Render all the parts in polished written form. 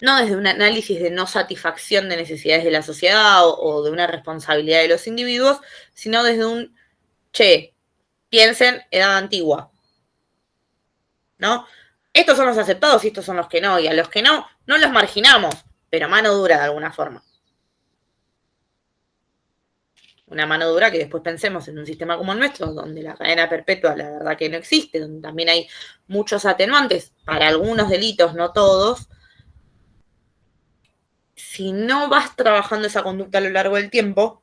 no desde un análisis de no satisfacción de necesidades de la sociedad o de una responsabilidad de los individuos, sino desde un, che, piensen edad antigua, ¿no? Estos son los aceptados y estos son los que no, y a los que no, no los marginamos, pero mano dura de alguna forma. Una mano dura que después pensemos en un sistema como el nuestro, donde la cadena perpetua la verdad que no existe, donde también hay muchos atenuantes para algunos delitos, no todos. Si no vas trabajando esa conducta a lo largo del tiempo,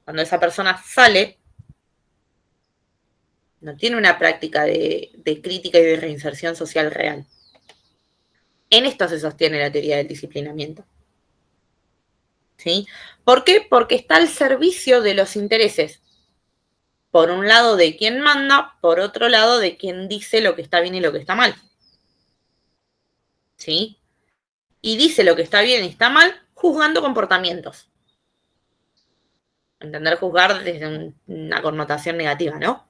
cuando esa persona sale, no tiene una práctica de crítica y de reinserción social real. En esto se sostiene la teoría del disciplinamiento. ¿Sí? ¿Por qué? Porque está al servicio de los intereses. Por un lado de quien manda, por otro lado de quien dice lo que está bien y lo que está mal. ¿Sí? Y dice lo que está bien y está mal juzgando comportamientos. Entender juzgar desde una connotación negativa, ¿no?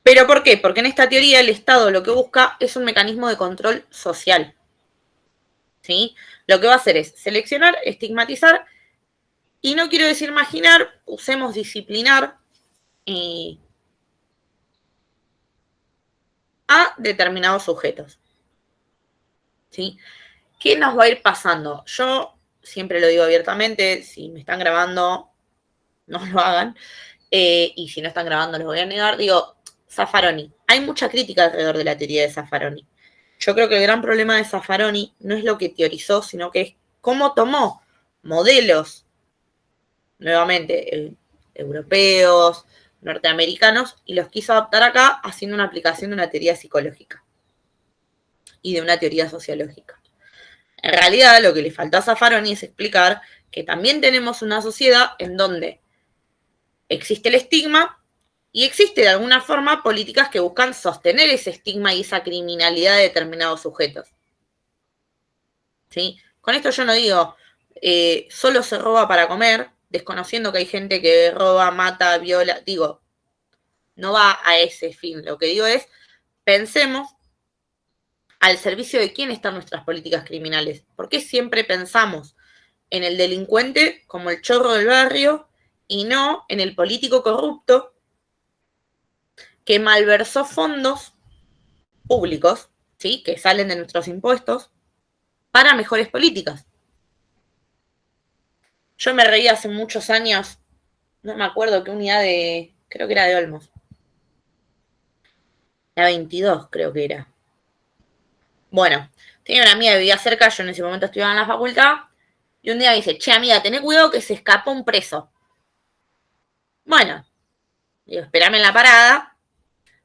¿Pero por qué? Porque en esta teoría el Estado lo que busca es un mecanismo de control social. ¿Sí? Lo que va a hacer es seleccionar, estigmatizar, y no quiero decir marginar, usemos disciplinar a determinados sujetos. ¿Sí? ¿Qué nos va a ir pasando? Yo siempre lo digo abiertamente, si me están grabando, no lo hagan, y si no están grabando les voy a negar, digo, Zaffaroni. Hay mucha crítica alrededor de la teoría de Zaffaroni. Yo creo que el gran problema de Zaffaroni no es lo que teorizó, sino que es cómo tomó modelos, nuevamente, europeos, norteamericanos, y los quiso adaptar acá haciendo una aplicación de una teoría psicológica y de una teoría sociológica. En realidad, lo que le faltó a Zaffaroni es explicar que también tenemos una sociedad en donde existe el estigma y existe de alguna forma políticas que buscan sostener ese estigma y esa criminalidad de determinados sujetos. ¿Sí? Con esto yo no digo solo se roba para comer, desconociendo que hay gente que roba, mata, viola, digo, no va a ese fin. Lo que digo es, pensemos al servicio de quién están nuestras políticas criminales. ¿Por qué siempre pensamos en el delincuente como el chorro del barrio y no en el político corrupto que malversó fondos públicos, ¿sí? Que salen de nuestros impuestos para mejores políticas? Yo me reí hace muchos años, no me acuerdo qué unidad de, creo que era de Olmos, la 22 creo que era. Bueno, tenía una amiga que vivía cerca, yo en ese momento estudiaba en la facultad, y un día me dice, che amiga, tené cuidado que se escapó un preso. Bueno, digo, espérame en la parada.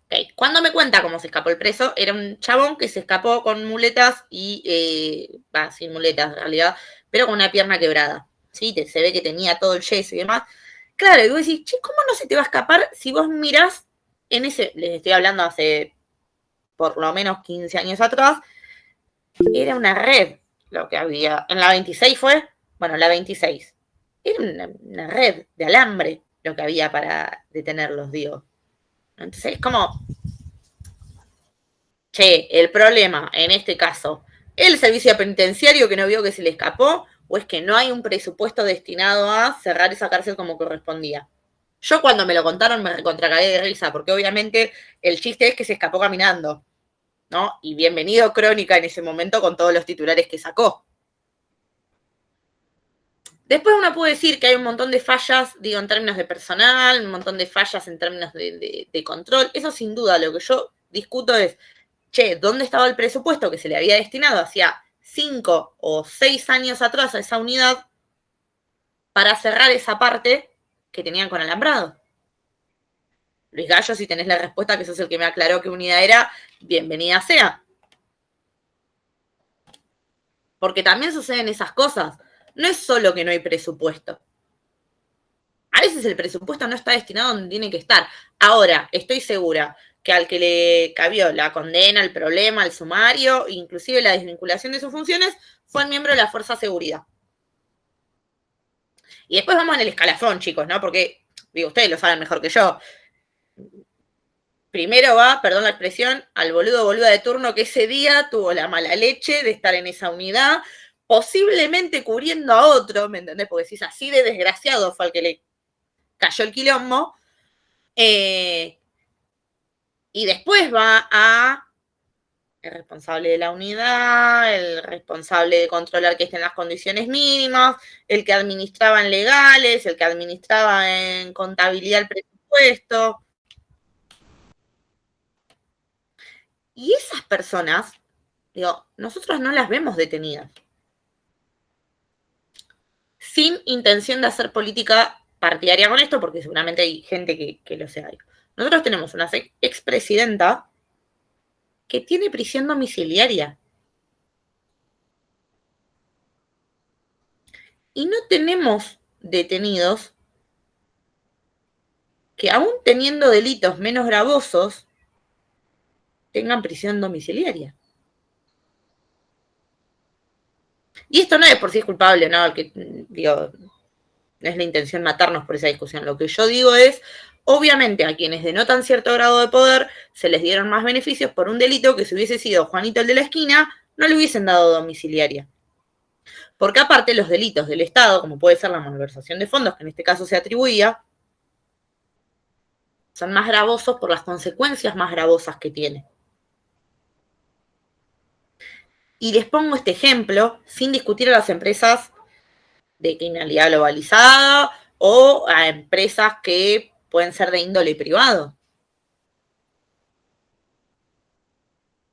Okay. Cuando me cuenta cómo se escapó el preso, era un chabón que se escapó con muletas y, sin muletas en realidad, pero con una pierna quebrada. ¿Sí? Se ve que tenía todo el yeso y demás. Claro, y vos decís, che, ¿cómo no se te va a escapar si vos mirás en ese, les estoy hablando hace por lo menos 15 años atrás, era una red lo que había. En la 26 fue, bueno, la 26. Era una red de alambre lo que había para detenerlos, digo. Entonces es como, che, el problema en este caso, el servicio penitenciario que no vio que se le escapó, o es que no hay un presupuesto destinado a cerrar esa cárcel como correspondía. Yo cuando me lo contaron me recontracagué de risa, porque obviamente el chiste es que se escapó caminando, ¿no? Y bienvenido Crónica en ese momento con todos los titulares que sacó. Después uno puede decir que hay un montón de fallas, digo, en términos de personal, un montón de fallas en términos de control. Eso sin duda, lo que yo discuto es, che, ¿dónde estaba el presupuesto que se le había destinado hacía 5 o 6 años atrás a esa unidad para cerrar esa parte que tenían con alambrado? Luis Gallo, si tenés la respuesta, que sos el que me aclaró qué unidad era, bienvenida sea. Porque también suceden esas cosas. No es solo que no hay presupuesto. A veces el presupuesto no está destinado donde tiene que estar. Ahora, estoy segura que al que le cabió la condena, el problema, el sumario, inclusive la desvinculación de sus funciones, fue el miembro de la Fuerza de Seguridad. Y después vamos en el escalafón, chicos, ¿no? Porque, digo, ustedes lo saben mejor que yo. primero va, perdón la expresión, al boludo o boluda de turno que ese día tuvo la mala leche de estar en esa unidad, posiblemente cubriendo a otro, ¿me entendés? Porque si es así de desgraciado fue al que le cayó el quilombo. Y después va a el responsable de la unidad, el responsable de controlar que estén las condiciones mínimas, el que administraba en legales, el que administraba en contabilidad el presupuesto. Y esas personas, digo, nosotros no las vemos detenidas. Sin intención de hacer política partidaria con esto, porque seguramente hay gente que lo sea. Nosotros tenemos una expresidenta que tiene prisión domiciliaria. Y no tenemos detenidos que aún teniendo delitos menos gravosos, tengan prisión domiciliaria. Y esto no es por si es culpable, no, que digo, no es la intención matarnos por esa discusión. Lo que yo digo es, obviamente a quienes denotan cierto grado de poder se les dieron más beneficios por un delito que si hubiese sido Juanito el de la esquina, no le hubiesen dado domiciliaria. Porque aparte los delitos del Estado, como puede ser la malversación de fondos, que en este caso se atribuía, son más gravosos por las consecuencias más gravosas que tiene. Y les pongo este ejemplo sin discutir a las empresas de criminalidad globalizada o a empresas que pueden ser de índole privado.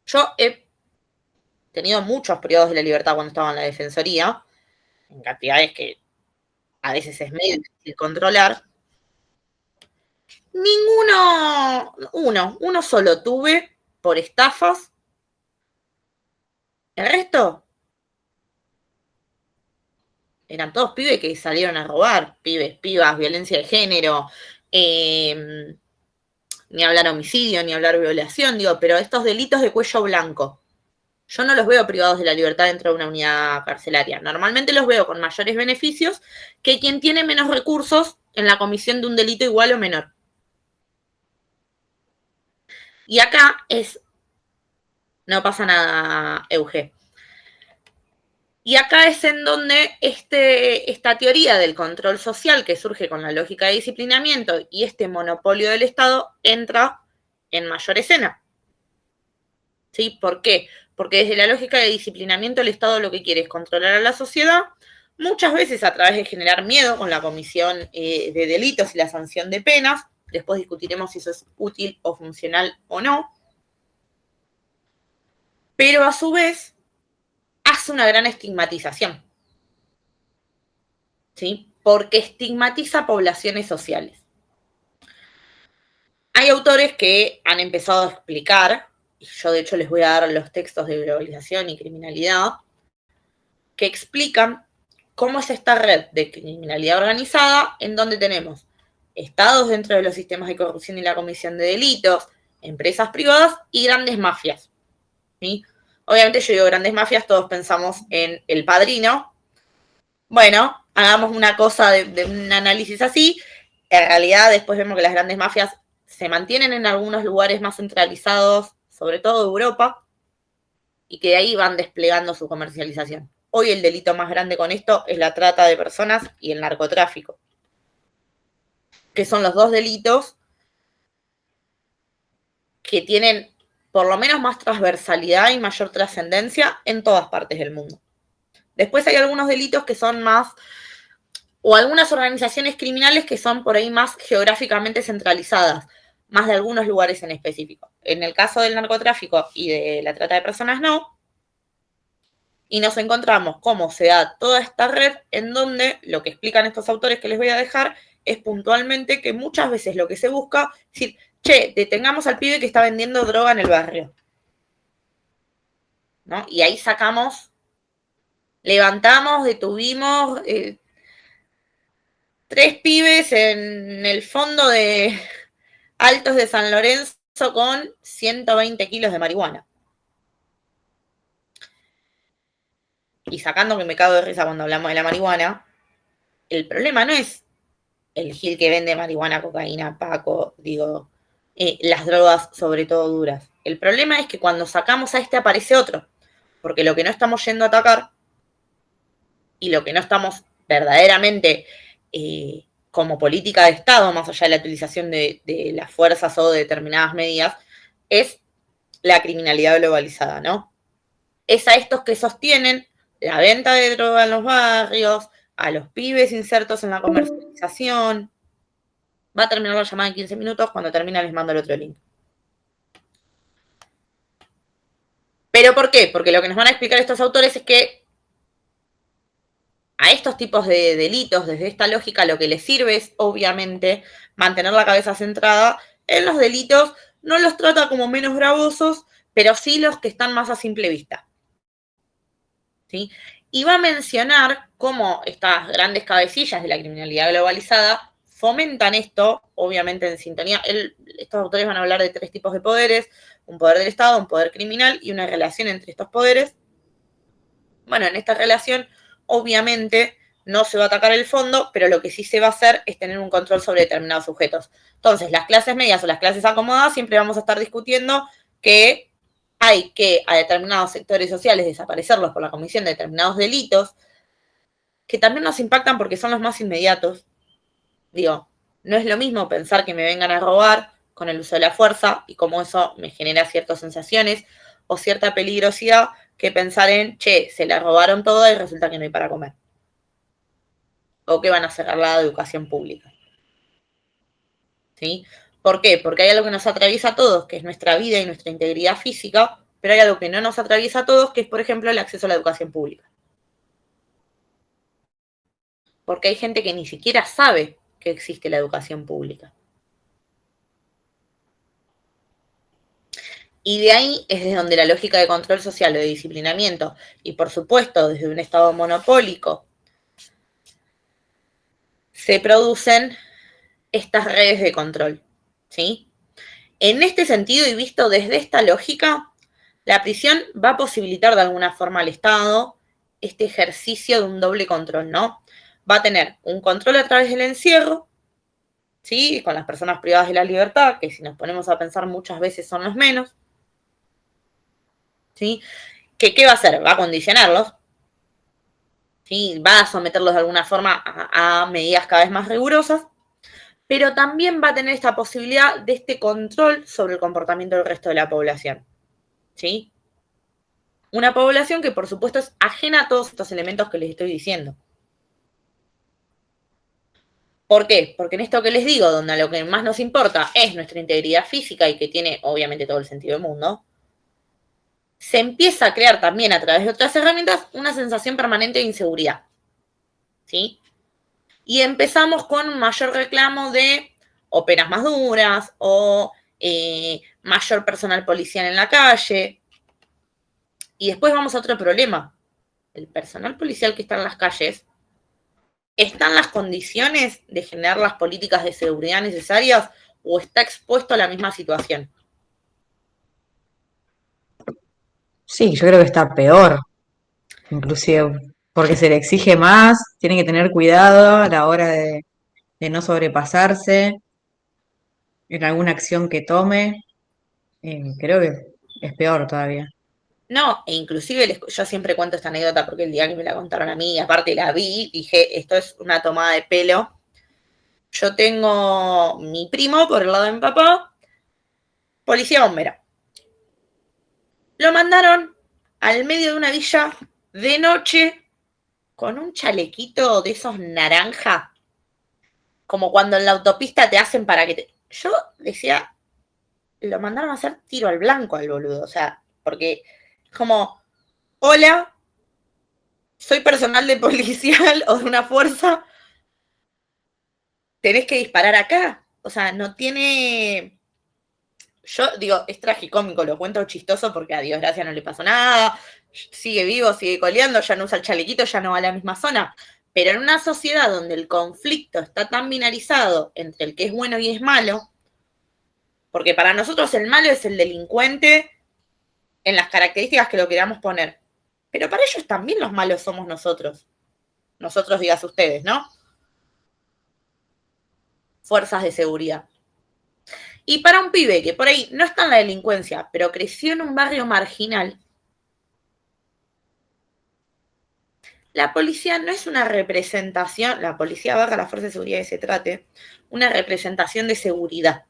Yo he tenido muchos periodos de la libertad cuando estaba en la defensoría, en cantidades que a veces es medio difícil controlar. Uno solo tuve por estafas. El resto eran todos pibes que salieron a robar, pibes, pibas, violencia de género, ni hablar homicidio, ni hablar violación, digo, pero estos delitos de cuello blanco, yo no los veo privados de la libertad dentro de una unidad carcelaria. Normalmente los veo con mayores beneficios que quien tiene menos recursos en la comisión de un delito igual o menor. Y acá no pasa nada, Euge. Y acá es en donde esta teoría del control social que surge con la lógica de disciplinamiento y este monopolio del Estado entra en mayor escena. ¿Sí? ¿Por qué? Porque desde la lógica de disciplinamiento el Estado lo que quiere es controlar a la sociedad, muchas veces a través de generar miedo con la comisión de delitos y la sanción de penas. Después discutiremos si eso es útil o funcional o no. Pero a su vez hace una gran estigmatización. ¿Sí? Porque estigmatiza poblaciones sociales. Hay autores que han empezado a explicar, y yo de hecho les voy a dar los textos de globalización y criminalidad, que explican cómo es esta red de criminalidad organizada en donde tenemos estados dentro de los sistemas de corrupción y la comisión de delitos, empresas privadas y grandes mafias. ¿Sí? Obviamente yo digo grandes mafias, todos pensamos en El Padrino. Bueno, hagamos una cosa de un análisis así. En realidad después vemos que las grandes mafias se mantienen en algunos lugares más centralizados, sobre todo de Europa, y que de ahí van desplegando su comercialización. Hoy el delito más grande con esto es la trata de personas y el narcotráfico, que son los dos delitos que tienen por lo menos más transversalidad y mayor trascendencia en todas partes del mundo. Después hay algunos delitos que son más, o algunas organizaciones criminales que son por ahí más geográficamente centralizadas, más de algunos lugares en específico. En el caso del narcotráfico y de la trata de personas, no. Y nos encontramos cómo se da toda esta red en donde lo que explican estos autores que les voy a dejar es puntualmente que muchas veces lo que se busca es decir, che, detengamos al pibe que está vendiendo droga en el barrio. ¿No? Y ahí sacamos, levantamos, detuvimos 3 pibes en el fondo de Altos de San Lorenzo con 120 kilos de marihuana. Y sacando que me cago de risa cuando hablamos de la marihuana, el problema no es el gil que vende marihuana, cocaína, paco, digo, las drogas, sobre todo duras. El problema es que cuando sacamos a este aparece otro, porque lo que no estamos yendo a atacar y lo que no estamos verdaderamente como política de Estado, más allá de la utilización de las fuerzas o de determinadas medidas, es la criminalidad globalizada, ¿no? Es a estos que sostienen la venta de droga en los barrios, a los pibes insertos en la comercialización. Va a terminar la llamada en 15 minutos, cuando termina les mando el otro link. ¿Pero por qué? Porque lo que nos van a explicar estos autores es que a estos tipos de delitos, desde esta lógica, lo que les sirve es, obviamente, mantener la cabeza centrada en los delitos. No los trata como menos gravosos, pero sí los que están más a simple vista. ¿Sí? Y va a mencionar cómo estas grandes cabecillas de la criminalidad globalizada fomentan esto, obviamente en sintonía. Estos autores van a hablar de 3 tipos de poderes: un poder del Estado, un poder criminal y una relación entre estos poderes. Bueno, en esta relación, obviamente, no se va a atacar el fondo, pero lo que sí se va a hacer es tener un control sobre determinados sujetos. Entonces, las clases medias o las clases acomodadas siempre vamos a estar discutiendo que hay que a determinados sectores sociales desaparecerlos por la comisión de determinados delitos, que también nos impactan porque son los más inmediatos. Digo, no es lo mismo pensar que me vengan a robar con el uso de la fuerza y cómo eso me genera ciertas sensaciones o cierta peligrosidad, que pensar en, che, se la robaron todo y resulta que no hay para comer. O que van a cerrar la educación pública. ¿Sí? ¿Por qué? Porque hay algo que nos atraviesa a todos, que es nuestra vida y nuestra integridad física, pero hay algo que no nos atraviesa a todos, que es, por ejemplo, el acceso a la educación pública. Porque hay gente que ni siquiera sabe que existe la educación pública. Y de ahí es desde donde la lógica de control social o de disciplinamiento, y por supuesto desde un Estado monopólico, se producen estas redes de control, ¿sí? En este sentido, y visto desde esta lógica, la prisión va a posibilitar de alguna forma al Estado este ejercicio de un doble control, ¿no? Va a tener un control a través del encierro, ¿sí? Con las personas privadas de la libertad, que si nos ponemos a pensar muchas veces son los menos, ¿sí? ¿Qué va a hacer? Va a condicionarlos, ¿sí? Va a someterlos de alguna forma a medidas cada vez más rigurosas, pero también va a tener esta posibilidad de este control sobre el comportamiento del resto de la población, ¿sí? Una población que, por supuesto, es ajena a todos estos elementos que les estoy diciendo. ¿Por qué? Porque en esto que les digo, donde lo que más nos importa es nuestra integridad física y que tiene, obviamente, todo el sentido del mundo, se empieza a crear también a través de otras herramientas una sensación permanente de inseguridad, ¿sí? Y empezamos con un mayor reclamo de o penas más duras o mayor personal policial en la calle. Y después vamos a otro problema. El personal policial que está en las calles, ¿está en las condiciones de generar las políticas de seguridad necesarias o está expuesto a la misma situación? Sí, yo creo que está peor, inclusive, porque se le exige más, tiene que tener cuidado a la hora de no sobrepasarse en alguna acción que tome. Creo que es peor todavía. No, e inclusive yo siempre cuento esta anécdota porque el día que me la contaron a mí, aparte la vi, dije, esto es una tomada de pelo. Yo tengo mi primo, por el lado de mi papá, policía bombero. Lo mandaron al medio de una villa de noche con un chalequito de esos naranja, como cuando en la autopista te hacen para que te... Yo decía, lo mandaron a hacer tiro al blanco al boludo, o sea, porque como, hola, soy personal de policial o de una fuerza, tenés que disparar acá. O sea, no tiene... Yo digo, es tragicómico, lo cuento chistoso porque a Dios gracias no le pasó nada, sigue vivo, sigue coleando, ya no usa el chalequito, ya no va a la misma zona. Pero en una sociedad donde el conflicto está tan binarizado entre el que es bueno y es malo, porque para nosotros el malo es el delincuente en las características que lo queramos poner, pero para ellos también los malos somos nosotros. Nosotros digas ustedes, ¿no? Fuerzas de seguridad. Y para un pibe que por ahí no está en la delincuencia, pero creció en un barrio marginal, la policía no es una representación, la policía barra la fuerza de seguridad que se trate, una representación de seguridad.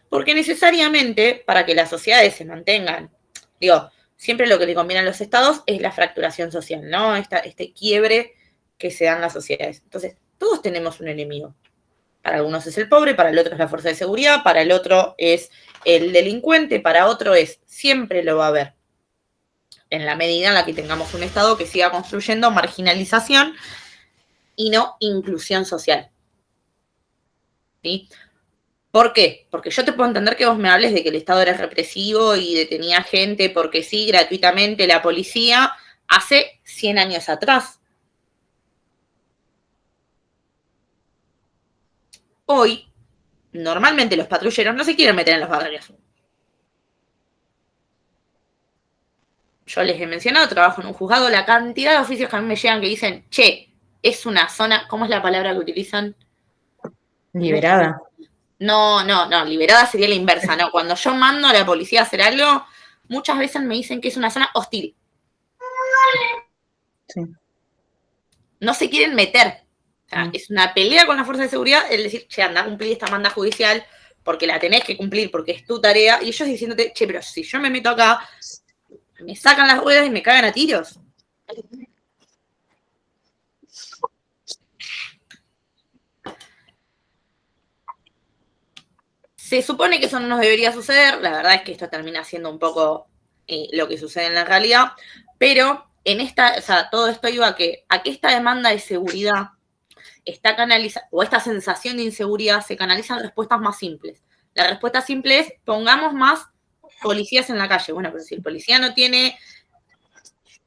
Porque necesariamente, para que las sociedades se mantengan, digo, siempre lo que le conviene a los estados es la fracturación social, ¿no? Este quiebre que se da en las sociedades. Entonces, todos tenemos un enemigo. Para algunos es el pobre, para el otro es la fuerza de seguridad, para el otro es el delincuente, para otro es, siempre lo va a haber. En la medida en la que tengamos un Estado que siga construyendo marginalización y no inclusión social. ¿Sí? ¿Por qué? Porque yo te puedo entender que vos me hables de que el Estado era represivo y detenía gente porque sí, gratuitamente, la policía, hace 100 años atrás. Hoy, normalmente los patrulleros no se quieren meter en los barrios. Yo les he mencionado, trabajo en un juzgado, la cantidad de oficios que a mí me llegan que dicen, che, es una zona, ¿cómo es la palabra que utilizan? Liberada. No, liberada sería la inversa, ¿no? Cuando yo mando a la policía a hacer algo, muchas veces me dicen que es una zona hostil. Sí. No se quieren meter. O sea, es una pelea con la fuerza de seguridad el decir, che, anda a cumplir esta manda judicial porque la tenés que cumplir, porque es tu tarea. Y ellos diciéndote, che, pero si yo me meto acá, me sacan las ruedas y me cagan a tiros. Se supone que eso no nos debería suceder, la verdad es que esto termina siendo un poco lo que sucede en la realidad, pero en esta, o sea, todo esto iba a que esta demanda de seguridad está canalizada, o esta sensación de inseguridad se canaliza en respuestas más simples. La respuesta simple es, pongamos más policías en la calle. Bueno, pero si el policía no tiene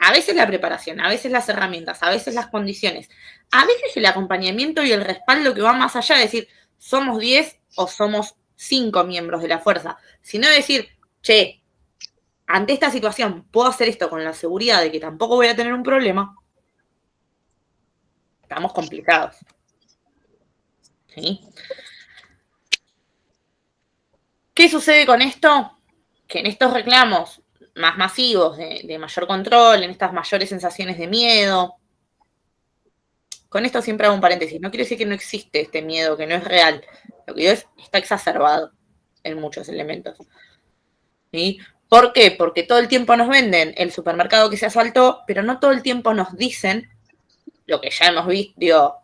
a veces la preparación, a veces las herramientas, a veces las condiciones, a veces el acompañamiento y el respaldo que va más allá de decir, somos 10 o somos 5 miembros de la fuerza, sino decir, che, ante esta situación puedo hacer esto con la seguridad de que tampoco voy a tener un problema, estamos complicados. ¿Sí? ¿Qué sucede con esto? Que en estos reclamos más masivos de mayor control, en estas mayores sensaciones de miedo, con esto siempre hago un paréntesis, no quiero decir que no existe este miedo, que no es real, lo que digo es, está exacerbado en muchos elementos. ¿Sí? ¿Por qué? Porque todo el tiempo nos venden el supermercado que se asaltó, pero no todo el tiempo nos dicen lo que ya hemos visto, digo,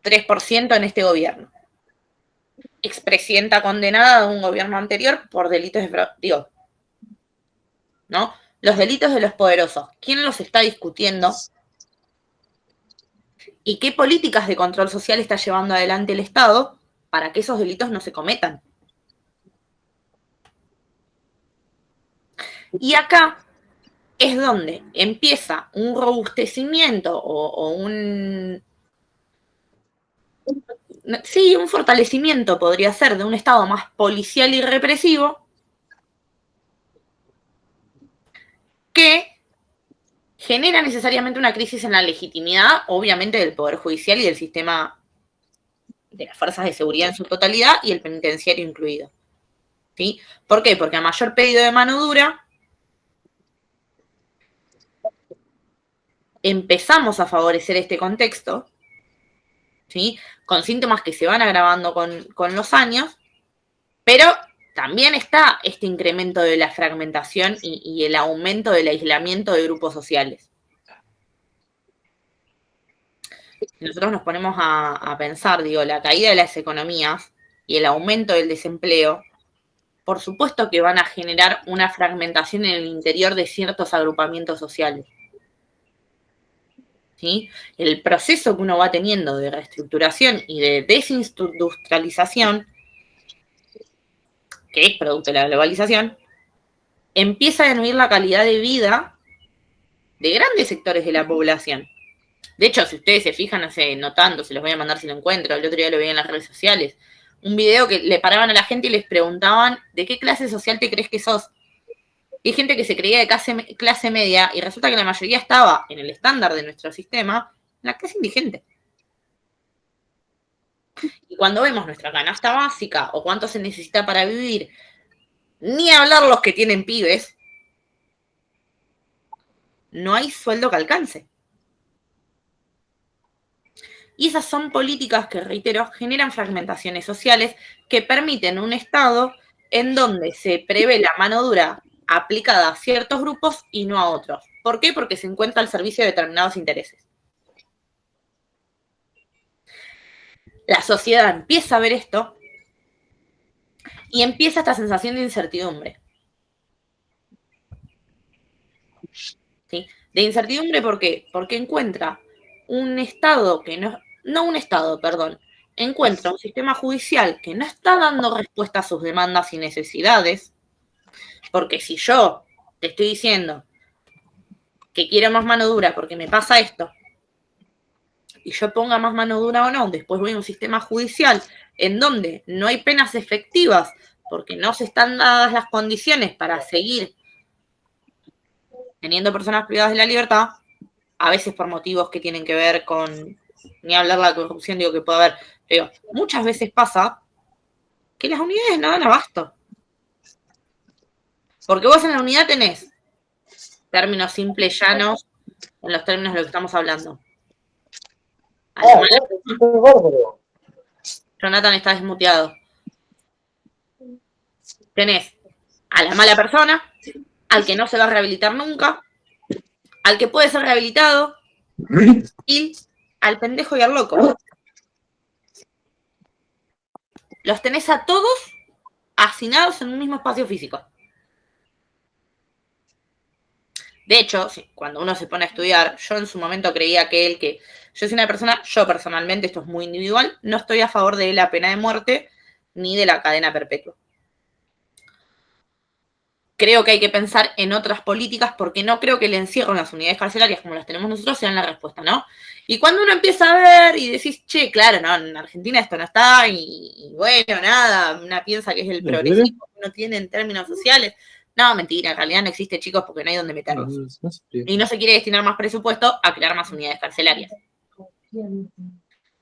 3% en este gobierno. Expresidenta condenada de un gobierno anterior por delitos de fraude, digo, ¿no? Los delitos de los poderosos, ¿quién los está discutiendo? ¿Y qué políticas de control social está llevando adelante el Estado para que esos delitos no se cometan? Y acá es donde empieza un robustecimiento o un fortalecimiento podría ser de un Estado más policial y represivo que genera necesariamente una crisis en la legitimidad, obviamente, del Poder Judicial y del sistema de las fuerzas de seguridad en su totalidad y el penitenciario incluido. ¿Sí? ¿Por qué? Porque a mayor pedido de mano dura, empezamos a favorecer este contexto, ¿sí? Con síntomas que se van agravando con los años, pero también está este incremento de la fragmentación y el aumento del aislamiento de grupos sociales. Nosotros nos ponemos a pensar, digo, la caída de las economías y el aumento del desempleo, por supuesto que van a generar una fragmentación en el interior de ciertos agrupamientos sociales. ¿Sí? El proceso que uno va teniendo de reestructuración y de desindustrialización, que es producto de la globalización, empieza a disminuir la calidad de vida de grandes sectores de la población. De hecho, si ustedes se fijan, notando, se los voy a mandar si lo encuentro, el otro día lo vi en las redes sociales, un video que le paraban a la gente y les preguntaban, ¿de qué clase social te crees que sos? Y hay gente que se creía de clase media y resulta que la mayoría estaba en el estándar de nuestro sistema, en la clase indigente. Y cuando vemos nuestra canasta básica o cuánto se necesita para vivir, ni hablar los que tienen pibes, no hay sueldo que alcance. Y esas son políticas que, reitero, generan fragmentaciones sociales que permiten un Estado en donde se prevé la mano dura aplicada a ciertos grupos y no a otros. ¿Por qué? Porque se encuentra al servicio de determinados intereses. La sociedad empieza a ver esto y empieza esta sensación de incertidumbre. ¿Sí? De incertidumbre, ¿por qué? Porque encuentra un Estado que no un Estado, perdón, encuentra un sistema judicial que no está dando respuesta a sus demandas y necesidades, porque si yo te estoy diciendo que quiero más mano dura porque me pasa esto, y yo ponga más mano dura o no, después voy a un sistema judicial en donde no hay penas efectivas porque no se están dadas las condiciones para seguir teniendo personas privadas de la libertad, a veces por motivos que tienen que ver con, ni hablar de la corrupción, digo que puede haber, pero muchas veces pasa que las unidades no dan abasto. Porque vos en la unidad tenés términos simples, llanos, en los términos de lo que estamos hablando. Jonathan está desmuteado. Tenés a la mala persona, al que no se va a rehabilitar nunca, al que puede ser rehabilitado y al pendejo y al loco. Los tenés a todos hacinados en un mismo espacio físico. De hecho, cuando uno se pone a estudiar, yo en su momento creía que yo soy una persona, yo personalmente, esto es muy individual, no estoy a favor de la pena de muerte ni de la cadena perpetua. Creo que hay que pensar en otras políticas porque no creo que el encierro en las unidades carcelarias como las tenemos nosotros sean la respuesta, ¿no? Y cuando uno empieza a ver y decís, che, claro, no, en Argentina esto no está y bueno, nada, una piensa que es el progresismo que uno tiene en términos sociales. No, mentira, en realidad no existe, chicos, porque no hay donde meterlos. Y no se quiere destinar más presupuesto a crear más unidades carcelarias.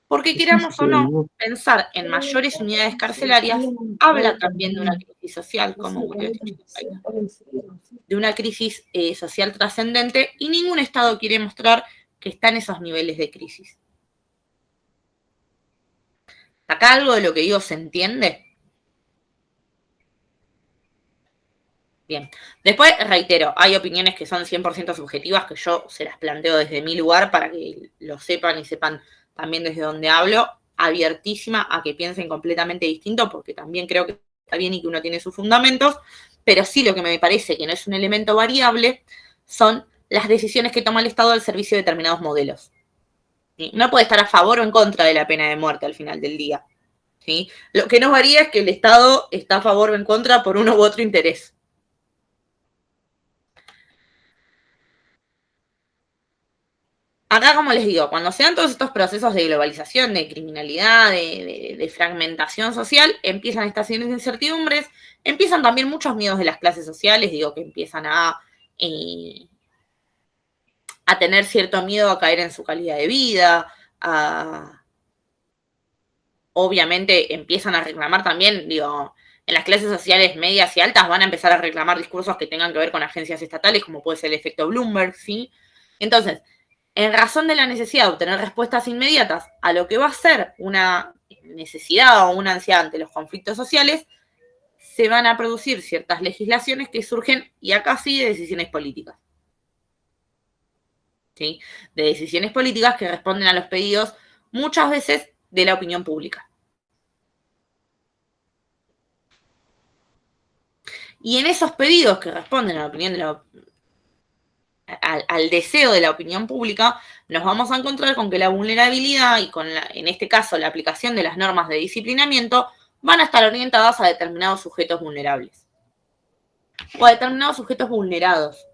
Porque queramos o no, pensar en mayores unidades carcelarias habla también de una crisis social, como murió este chico, de una crisis social trascendente, y ningún Estado quiere mostrar que está en esos niveles de crisis. ¿Acá algo de lo que digo se entiende? Bien. Después, reitero, hay opiniones que son 100% subjetivas, que yo se las planteo desde mi lugar para que lo sepan y sepan también desde donde hablo, abiertísima a que piensen completamente distinto, porque también creo que está bien y que uno tiene sus fundamentos, pero sí lo que me parece que no es un elemento variable son las decisiones que toma el Estado al servicio de determinados modelos. ¿Sí? No puede estar a favor o en contra de la pena de muerte al final del día. ¿Sí? Lo que no varía es que el Estado está a favor o en contra por uno u otro interés. Acá, como les digo, cuando se dan todos estos procesos de globalización, de criminalidad, de fragmentación social, empiezan estas situaciones de incertidumbres, empiezan también muchos miedos de las clases sociales, digo, que empiezan a tener cierto miedo a caer en su calidad de vida, obviamente empiezan a reclamar también, digo, en las clases sociales medias y altas van a empezar a reclamar discursos que tengan que ver con agencias estatales, como puede ser el efecto Bloomberg, ¿sí? Entonces, en razón de la necesidad de obtener respuestas inmediatas a lo que va a ser una necesidad o una ansiedad ante los conflictos sociales, se van a producir ciertas legislaciones que surgen, y acá sí, de decisiones políticas. ¿Sí? De decisiones políticas que responden a los pedidos muchas veces de la opinión pública. Y en esos pedidos que responden a la opinión de al deseo de la opinión pública, nos vamos a encontrar con que la vulnerabilidad y en este caso la aplicación de las normas de disciplinamiento van a estar orientadas a determinados sujetos vulnerables o a determinados sujetos vulnerados,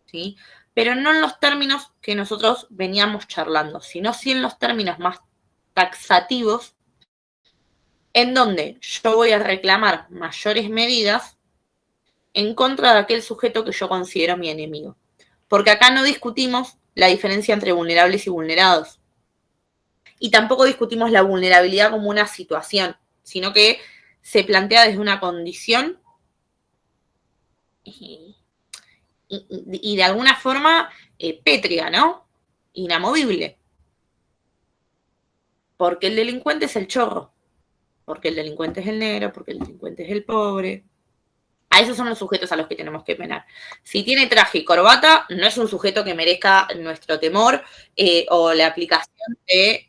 ¿sí? Pero no en los términos que nosotros veníamos charlando, sino sí en los términos más taxativos, en donde yo voy a reclamar mayores medidas en contra de aquel sujeto que yo considero mi enemigo. Porque acá no discutimos la diferencia entre vulnerables y vulnerados. Y tampoco discutimos la vulnerabilidad como una situación, sino que se plantea desde una condición y de alguna forma pétrea, ¿no? Inamovible. Porque el delincuente es el chorro, porque el delincuente es el negro, porque el delincuente es el pobre. A esos son los sujetos a los que tenemos que penar. Si tiene traje y corbata, no es un sujeto que merezca nuestro temor o la aplicación de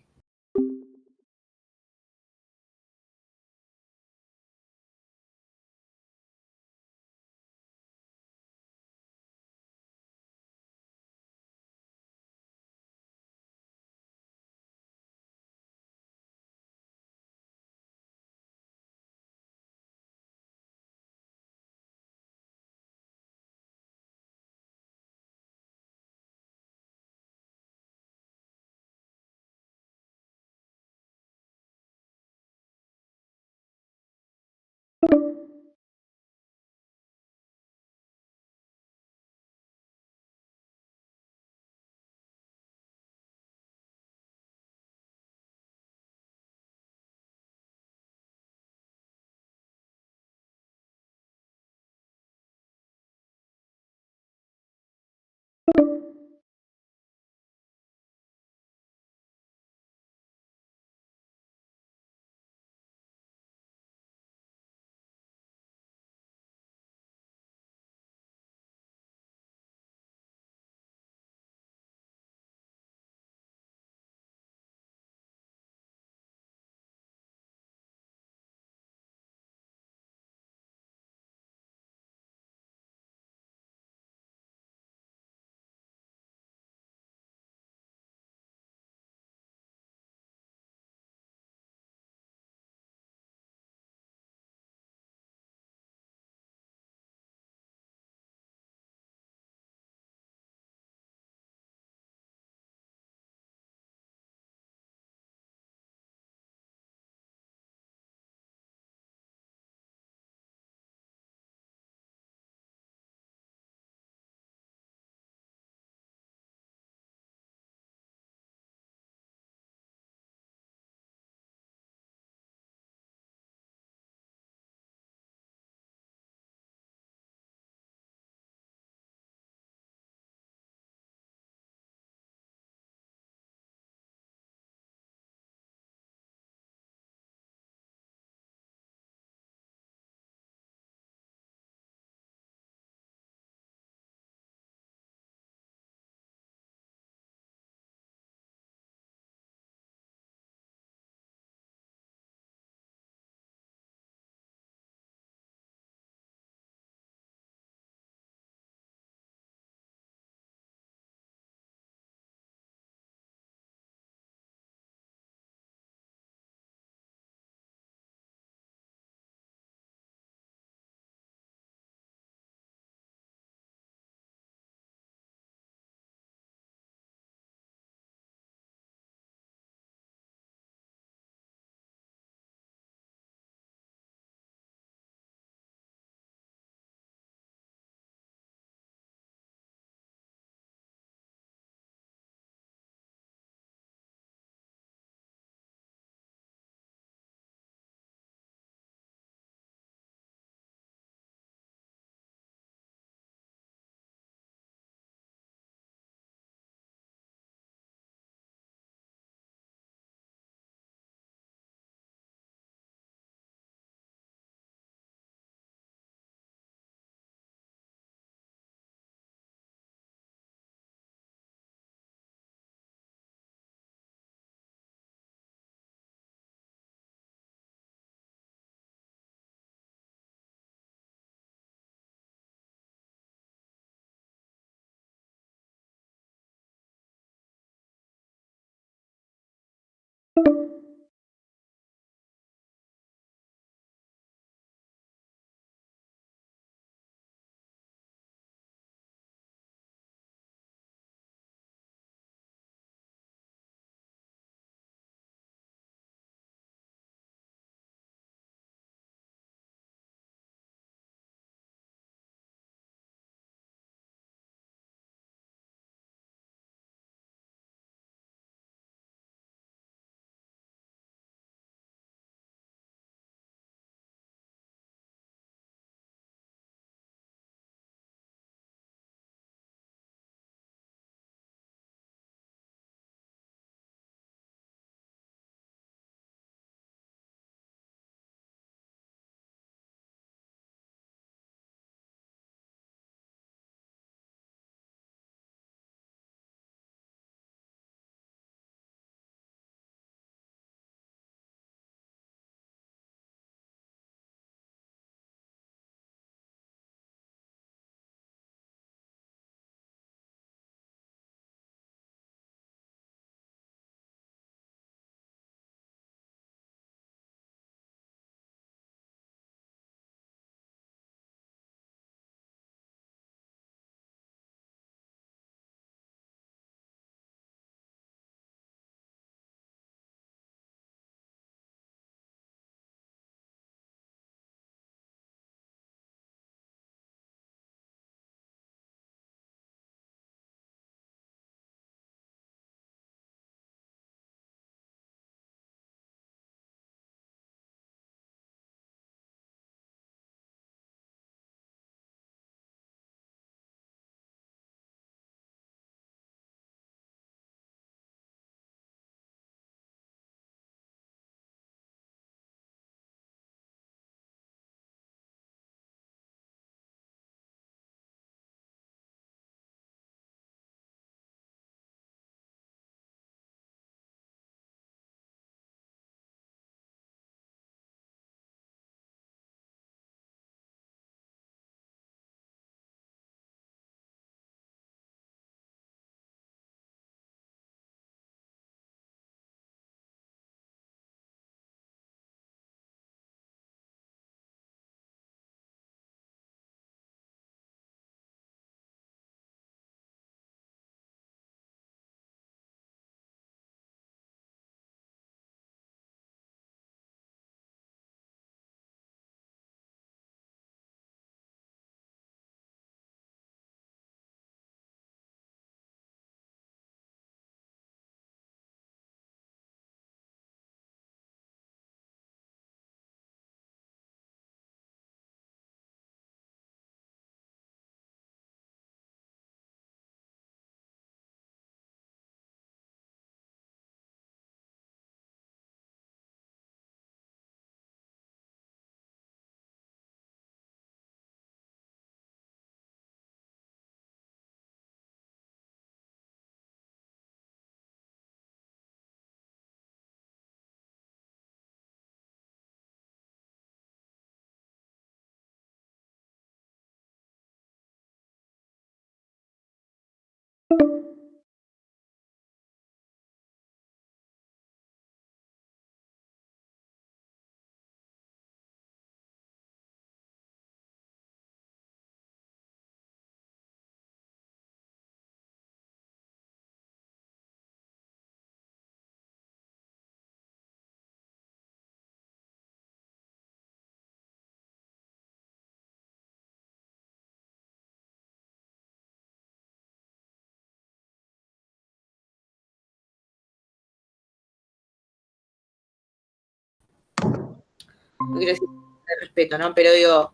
no quiero decir de respeto, ¿no? Pero digo,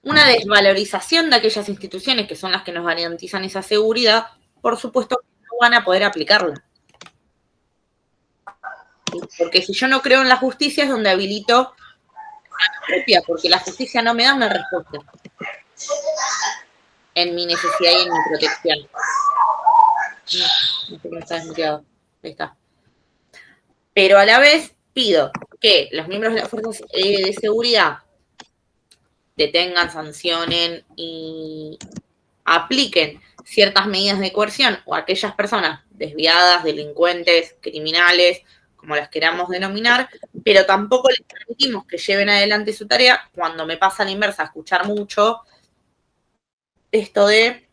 una desvalorización de aquellas instituciones que son las que nos garantizan esa seguridad, por supuesto que no van a poder aplicarla. Porque si yo no creo en la justicia es donde habilito la propia, porque la justicia no me da una respuesta en mi necesidad y en mi protección. No sé qué está desmuteado. Ahí está. Pero a la vez pido que los miembros de las fuerzas de seguridad detengan, sancionen y apliquen ciertas medidas de coerción o a aquellas personas desviadas, delincuentes, criminales, como las queramos denominar, pero tampoco les permitimos que lleven adelante su tarea cuando me pasa a la inversa, escuchar mucho esto de,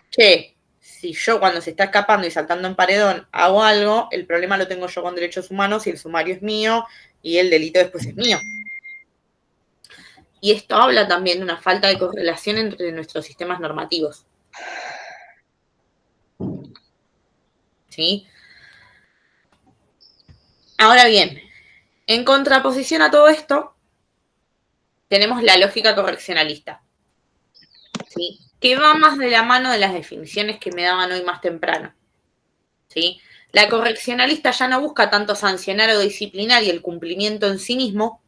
che, si yo cuando se está escapando y saltando en paredón hago algo, el problema lo tengo yo con derechos humanos y el sumario es mío y el delito después es mío. Y esto habla también de una falta de correlación entre nuestros sistemas normativos. ¿Sí? Ahora bien, en contraposición a todo esto, tenemos la lógica correccionalista, ¿sí? Que va más de la mano de las definiciones que me daban hoy más temprano. ¿Sí? La correccionalista ya no busca tanto sancionar o disciplinar y el cumplimiento en sí mismo,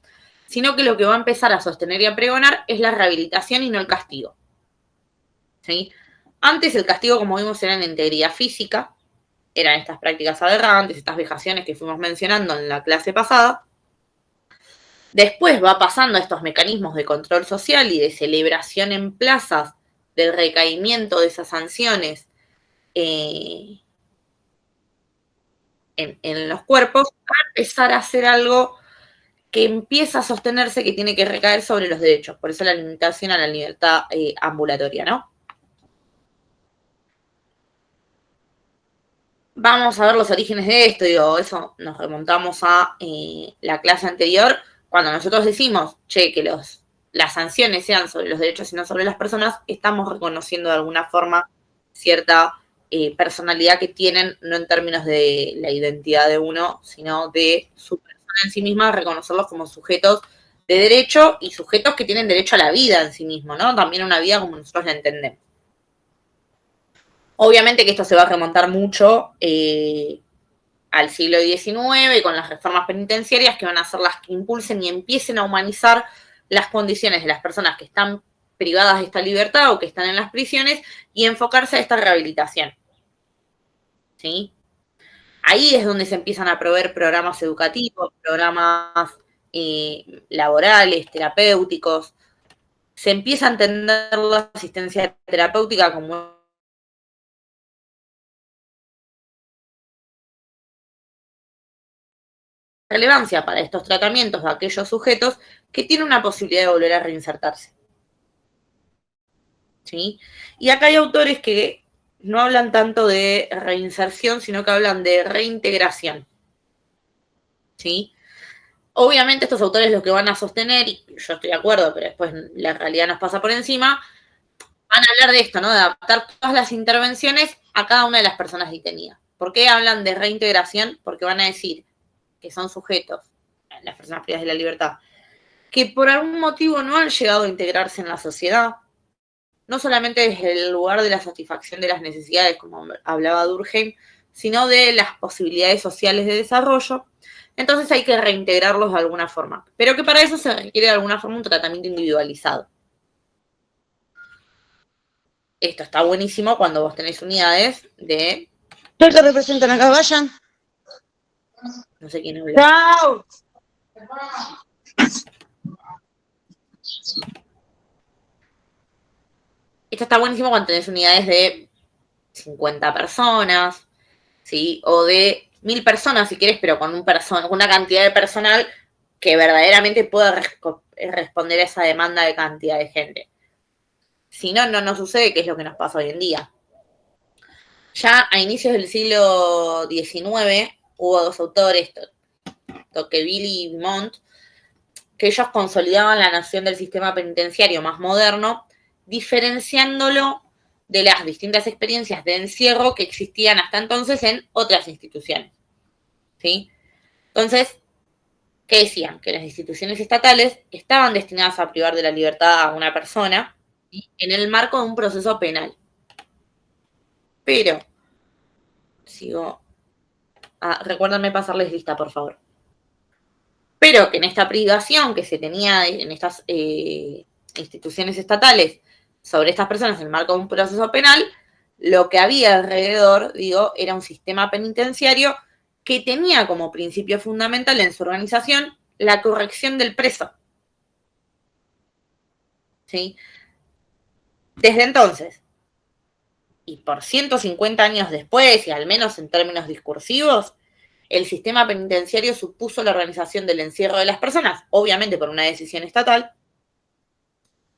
sino que lo que va a empezar a sostener y a pregonar es la rehabilitación y no el castigo. ¿Sí? Antes el castigo, como vimos, era en integridad física, eran estas prácticas aberrantes, estas vejaciones que fuimos mencionando en la clase pasada. Después va pasando a estos mecanismos de control social y de celebración en plazas del recaimiento de esas sanciones en los cuerpos, a empezar a hacer algo que empieza a sostenerse que tiene que recaer sobre los derechos. Por eso la limitación a la libertad ambulatoria, ¿no? Vamos a ver los orígenes de esto, digo, eso nos remontamos a la clase anterior, cuando nosotros decimos, che, que las sanciones sean sobre los derechos y no sobre las personas, estamos reconociendo de alguna forma cierta personalidad que tienen, no en términos de la identidad de uno, sino de su persona en sí misma, reconocerlos como sujetos de derecho y sujetos que tienen derecho a la vida en sí mismo, ¿no? También a una vida como nosotros la entendemos. Obviamente que esto se va a remontar mucho al siglo XIX y con las reformas penitenciarias que van a ser las que impulsen y empiecen a humanizar las condiciones de las personas que están privadas de esta libertad o que están en las prisiones y enfocarse a esta rehabilitación. ¿Sí? Ahí es donde se empiezan a proveer programas educativos, programas laborales, terapéuticos. Se empieza a entender la asistencia terapéutica como relevancia para estos tratamientos de aquellos sujetos que tienen una posibilidad de volver a reinsertarse. ¿Sí? Y acá hay autores que no hablan tanto de reinserción, sino que hablan de reintegración. ¿Sí? Obviamente estos autores lo que van a sostener, y yo estoy de acuerdo, pero después la realidad nos pasa por encima, van a hablar de esto, ¿no? De adaptar todas las intervenciones a cada una de las personas detenidas. ¿Por qué hablan de reintegración? Porque van a decir que son sujetos, las personas privadas de la libertad, que por algún motivo no han llegado a integrarse en la sociedad, no solamente desde el lugar de la satisfacción de las necesidades, como hablaba Durkheim, sino de las posibilidades sociales de desarrollo. Entonces hay que reintegrarlos de alguna forma, pero que para eso se requiere de alguna forma un tratamiento individualizado. Esto está buenísimo cuando vos tenés unidades de... ¿Qué te representan acá? Vayan. No sé quién habla. ¡Chao! Esto está buenísimo cuando tenés unidades de 50 personas, ¿sí? O de 1000 personas, si quieres, pero con una cantidad de personal que verdaderamente pueda responder a esa demanda de cantidad de gente. Si no, no nos sucede, que es lo que nos pasa hoy en día. Ya a inicios del siglo XIX hubo dos autores, Tocqueville y Vimont, que ellos consolidaban la noción del sistema penitenciario más moderno, diferenciándolo de las distintas experiencias de encierro que existían hasta entonces en otras instituciones. ¿Sí? Entonces, que decían que las instituciones estatales estaban destinadas a privar de la libertad a una persona, ¿sí?, en el marco de un proceso penal. Pero, recuérdenme pasarles lista, por favor. Pero que en esta privación que se tenía en estas instituciones estatales sobre estas personas en el marco de un proceso penal, lo que había alrededor, era un sistema penitenciario que tenía como principio fundamental en su organización la corrección del preso. ¿Sí? Desde entonces, y por 150 años después, y al menos en términos discursivos, el sistema penitenciario supuso la organización del encierro de las personas, obviamente por una decisión estatal,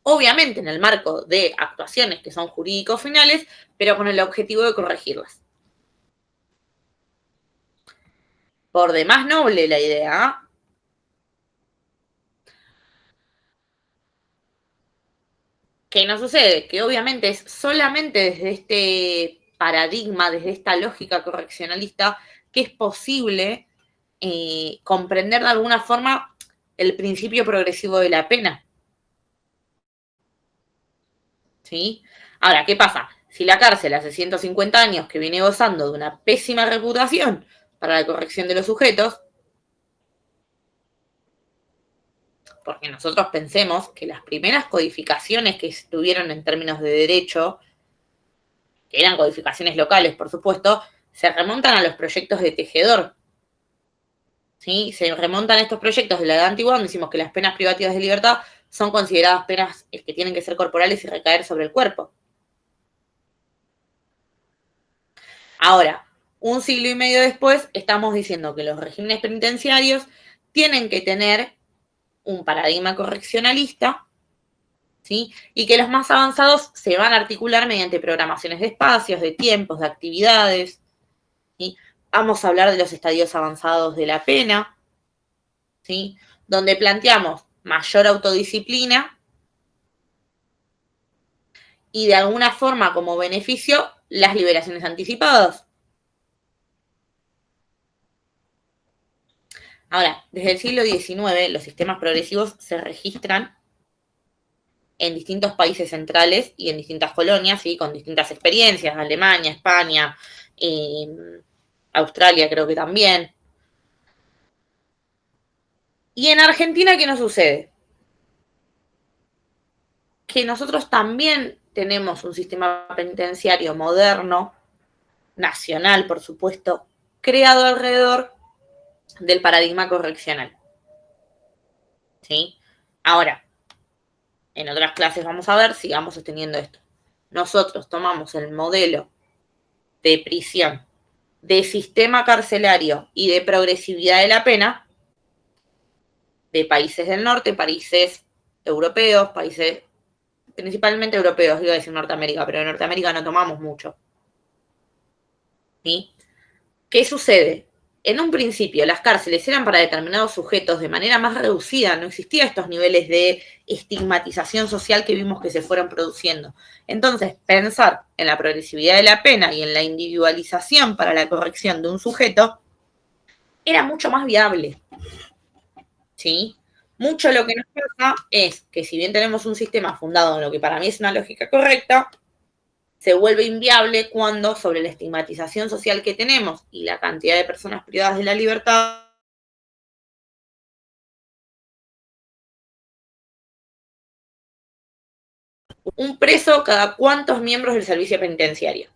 obviamente en el marco de actuaciones que son jurídicos finales, pero con el objetivo de corregirlas. Por demás noble la idea. ¿Qué nos sucede? Que obviamente es solamente desde este paradigma, desde esta lógica correccionalista, que es posible comprender de alguna forma el principio progresivo de la pena. ¿Sí? Ahora, ¿qué pasa? Si la cárcel hace 150 años que viene gozando de una pésima reputación para la corrección de los sujetos, porque nosotros pensemos que las primeras codificaciones que estuvieron en términos de derecho, que eran codificaciones locales, por supuesto, se remontan a los proyectos de Tejedor. ¿Sí? Se remontan a estos proyectos de la edad antigua, donde decimos que las penas privativas de libertad son consideradas penas que tienen que ser corporales y recaer sobre el cuerpo. Ahora, un siglo y medio después, estamos diciendo que los regímenes penitenciarios tienen que tener un paradigma correccionalista, ¿sí? Y que los más avanzados se van a articular mediante programaciones de espacios, de tiempos, de actividades, ¿sí? Vamos a hablar de los estadios avanzados de la pena, ¿sí? Donde planteamos mayor autodisciplina y de alguna forma como beneficio las liberaciones anticipadas. Ahora, desde el siglo XIX los sistemas progresivos se registran en distintos países centrales y en distintas colonias, ¿sí? Con distintas experiencias, Alemania, España, Australia creo que también. Y en Argentina, ¿qué nos sucede? Que nosotros también tenemos un sistema penitenciario moderno, nacional, por supuesto, creado alrededor del paradigma correccional. ¿Sí? Ahora, en otras clases vamos a ver, sigamos sosteniendo esto. Nosotros tomamos el modelo de prisión, de sistema carcelario y de progresividad de la pena de países del norte, países europeos, países principalmente europeos, iba a decir Norteamérica, pero en Norteamérica no tomamos mucho. ¿Sí? ¿Qué sucede? En un principio las cárceles eran para determinados sujetos de manera más reducida, no existían estos niveles de estigmatización social que vimos que se fueron produciendo. Entonces, pensar en la progresividad de la pena y en la individualización para la corrección de un sujeto era mucho más viable. ¿Sí? Mucho lo que nos pasa es que si bien tenemos un sistema fundado en lo que para mí es una lógica correcta, se vuelve inviable cuando, sobre la estigmatización social que tenemos y la cantidad de personas privadas de la libertad, un preso cada cuántos miembros del servicio penitenciario.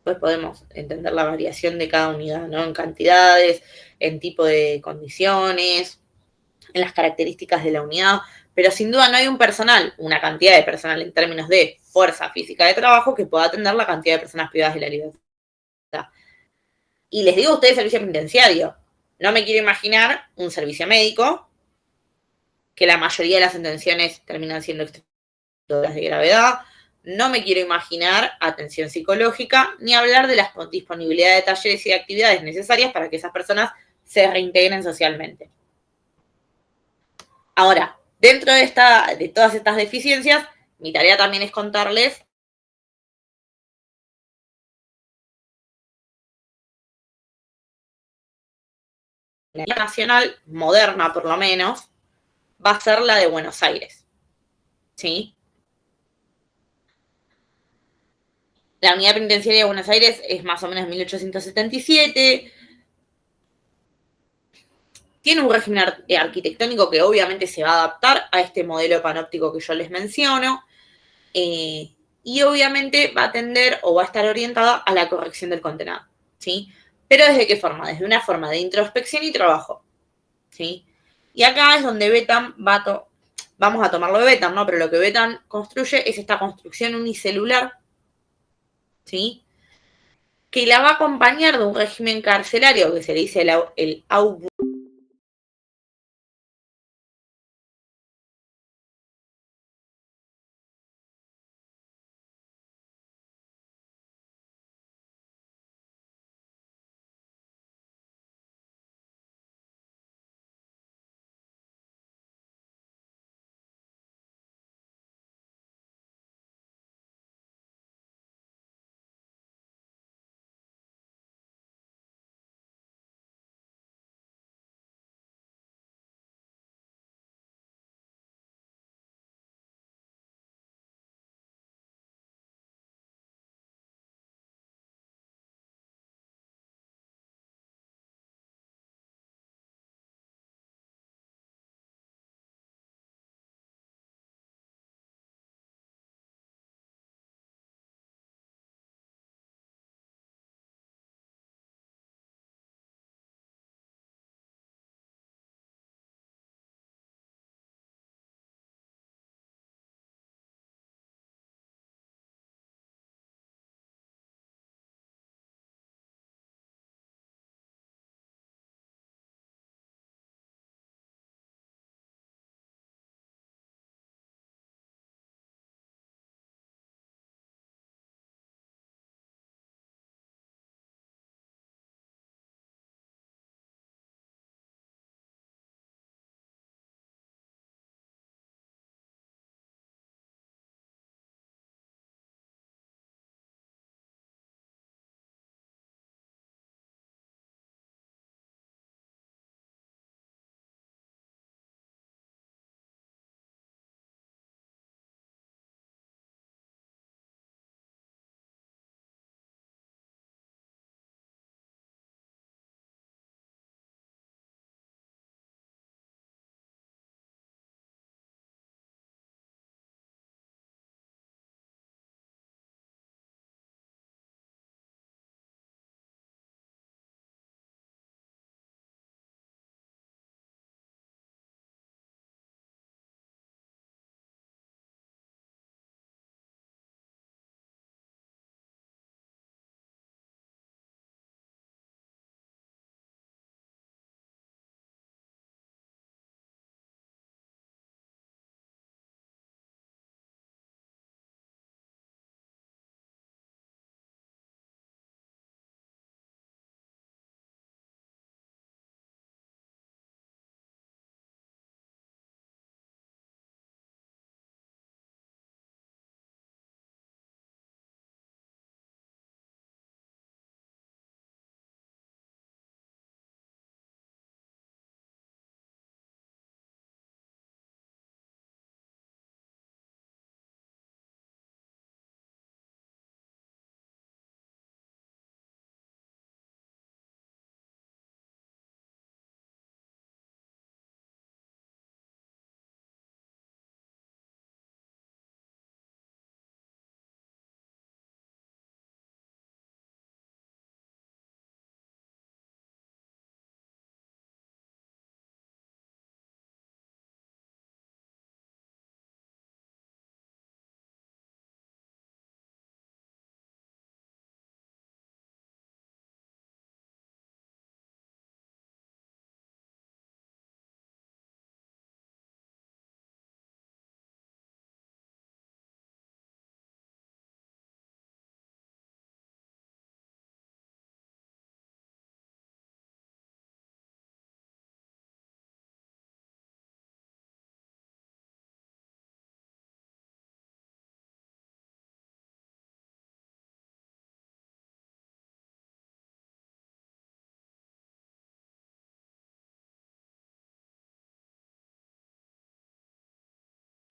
Pues podemos entender la variación de cada unidad, ¿no? En cantidades, en tipo de condiciones, en las características de la unidad, pero sin duda no hay un personal, una cantidad de personal en términos de fuerza física de trabajo que pueda atender la cantidad de personas privadas de la libertad. Y les digo a ustedes servicio penitenciario, no me quiero imaginar un servicio médico, que la mayoría de las detenciones terminan siendo extremas de gravedad, no me quiero imaginar atención psicológica, ni hablar de la disponibilidad de talleres y de actividades necesarias para que esas personas se reintegren socialmente. Ahora, dentro de todas estas deficiencias, mi tarea también es contarles la nacional, moderna por lo menos, va a ser la de Buenos Aires. ¿Sí? La unidad penitenciaria de Buenos Aires es más o menos 1877. Tiene un régimen arquitectónico que obviamente se va a adaptar a este modelo panóptico que yo les menciono. Y obviamente va a tender o va a estar orientada a la corrección del condenado. ¿Sí? Pero ¿desde qué forma? Desde una forma de introspección y trabajo. ¿Sí? Y acá es donde Betham vamos a tomarlo de Betham, ¿no? Pero lo que Betham construye es esta construcción unicelular, ¿sí? Que la va a acompañar de un régimen carcelario que se le dice el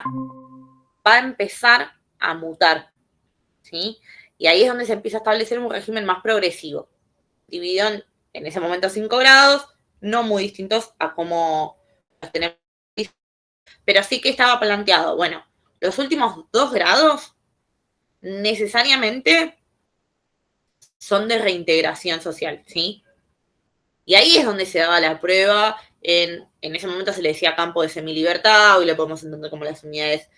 va a empezar a mutar, ¿sí? Y ahí es donde se empieza a establecer un régimen más progresivo, dividido en ese momento 5 grados, no muy distintos a cómo los tenemos, pero sí que estaba planteado, bueno, los últimos 2 grados necesariamente son de reintegración social, ¿sí? Y ahí es donde se daba la prueba. En ese momento se le decía campo de semilibertad, hoy lo podemos entender como las unidades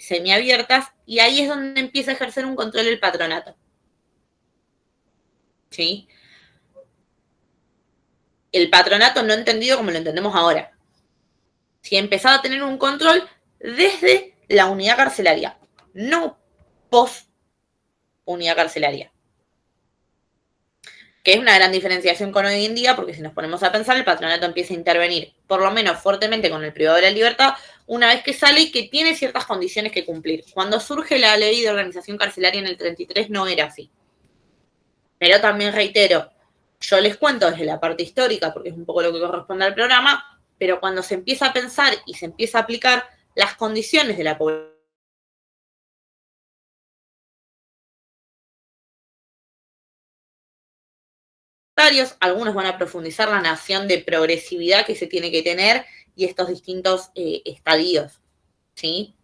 semiabiertas, y ahí es donde empieza a ejercer un control el patronato. ¿Sí? El patronato no entendido como lo entendemos ahora. ¿Sí? Empezaba a tener un control desde la unidad carcelaria, no post unidad carcelaria. Que es una gran diferenciación con hoy en día, porque si nos ponemos a pensar, el patronato empieza a intervenir, por lo menos fuertemente, con el privado de la libertad, una vez que sale y que tiene ciertas condiciones que cumplir. Cuando surge la ley de organización carcelaria en el 33 no era así. Pero también reitero, yo les cuento desde la parte histórica, porque es un poco lo que corresponde al programa, pero cuando se empieza a pensar y se empieza a aplicar las condiciones de la población, algunos van a profundizar la noción de progresividad que se tiene que tener y estos distintos estadios, ¿sí?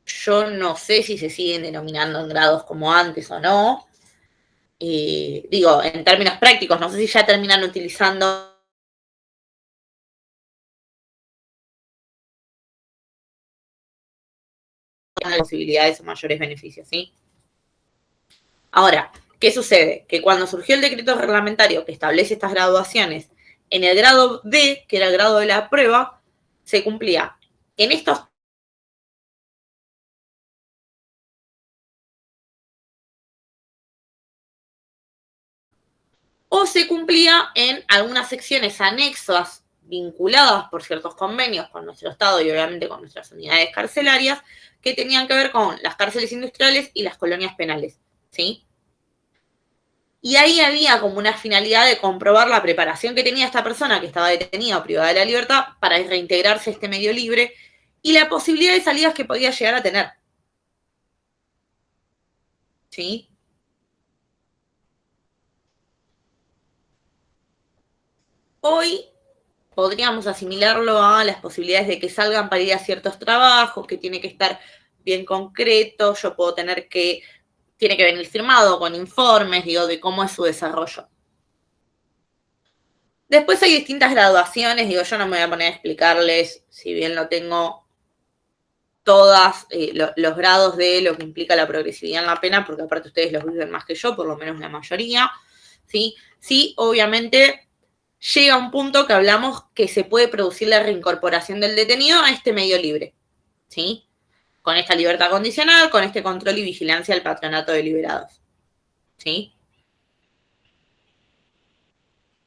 Yo no sé si se siguen denominando en grados como antes o no. Digo, en términos prácticos, no sé si ya terminan utilizando posibilidades o mayores beneficios, ¿sí? Ahora, ¿qué sucede? Que cuando surgió el decreto reglamentario que establece estas graduaciones, en el grado D, que era el grado de la prueba, se cumplía en estos o se cumplía en algunas secciones anexas vinculadas por ciertos convenios con nuestro Estado y obviamente con nuestras unidades carcelarias que tenían que ver con las cárceles industriales y las colonias penales, ¿sí? Y ahí había como una finalidad de comprobar la preparación que tenía esta persona que estaba detenida o privada de la libertad para reintegrarse a este medio libre y la posibilidad de salidas que podía llegar a tener, ¿sí? Hoy podríamos asimilarlo a las posibilidades de que salgan para ir a ciertos trabajos, que tiene que estar bien concreto, yo puedo tener que, tiene que venir firmado con informes, digo, de cómo es su desarrollo. Después hay distintas graduaciones, digo, yo no me voy a poner a explicarles, si bien lo tengo todas los grados de lo que implica la progresividad en la pena, porque aparte ustedes los viven más que yo, por lo menos la mayoría, ¿sí? Sí, obviamente llega un punto que hablamos que se puede producir la reincorporación del detenido a este medio libre, ¿sí? Con esta libertad condicional, con este control y vigilancia del patronato de liberados, ¿sí?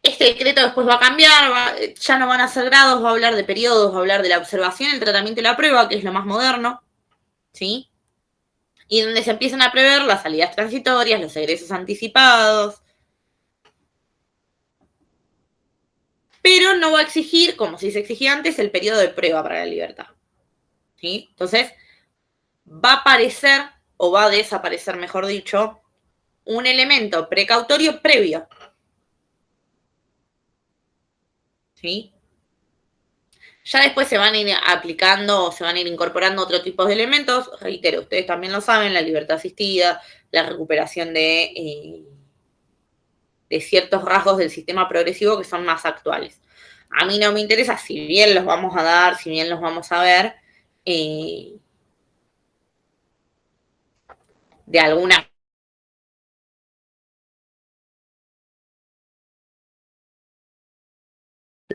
Este decreto después va a cambiar, ya no van a ser grados, va a hablar de periodos, va a hablar de la observación, el tratamiento y la prueba, que es lo más moderno, ¿sí? Y donde se empiezan a prever las salidas transitorias, los egresos anticipados, pero no va a exigir, como si se exigía antes, el periodo de prueba para la libertad, ¿sí? Entonces, va a aparecer, o va a desaparecer, mejor dicho, un elemento precautorio previo, ¿sí? Ya después se van a ir aplicando o se van a ir incorporando otro tipo de elementos. Reitero, ustedes también lo saben, la libertad asistida, la recuperación de ciertos rasgos del sistema progresivo que son más actuales. A mí no me interesa, si bien los vamos a dar, si bien los vamos a ver, de alguna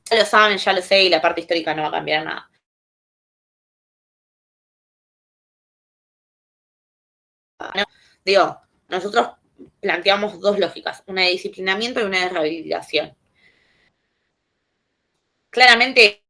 ya lo saben, ya lo sé, y la parte histórica no va a cambiar nada. ¿No? Digo, nosotros planteamos dos lógicas, una de disciplinamiento y una de rehabilitación. Claramente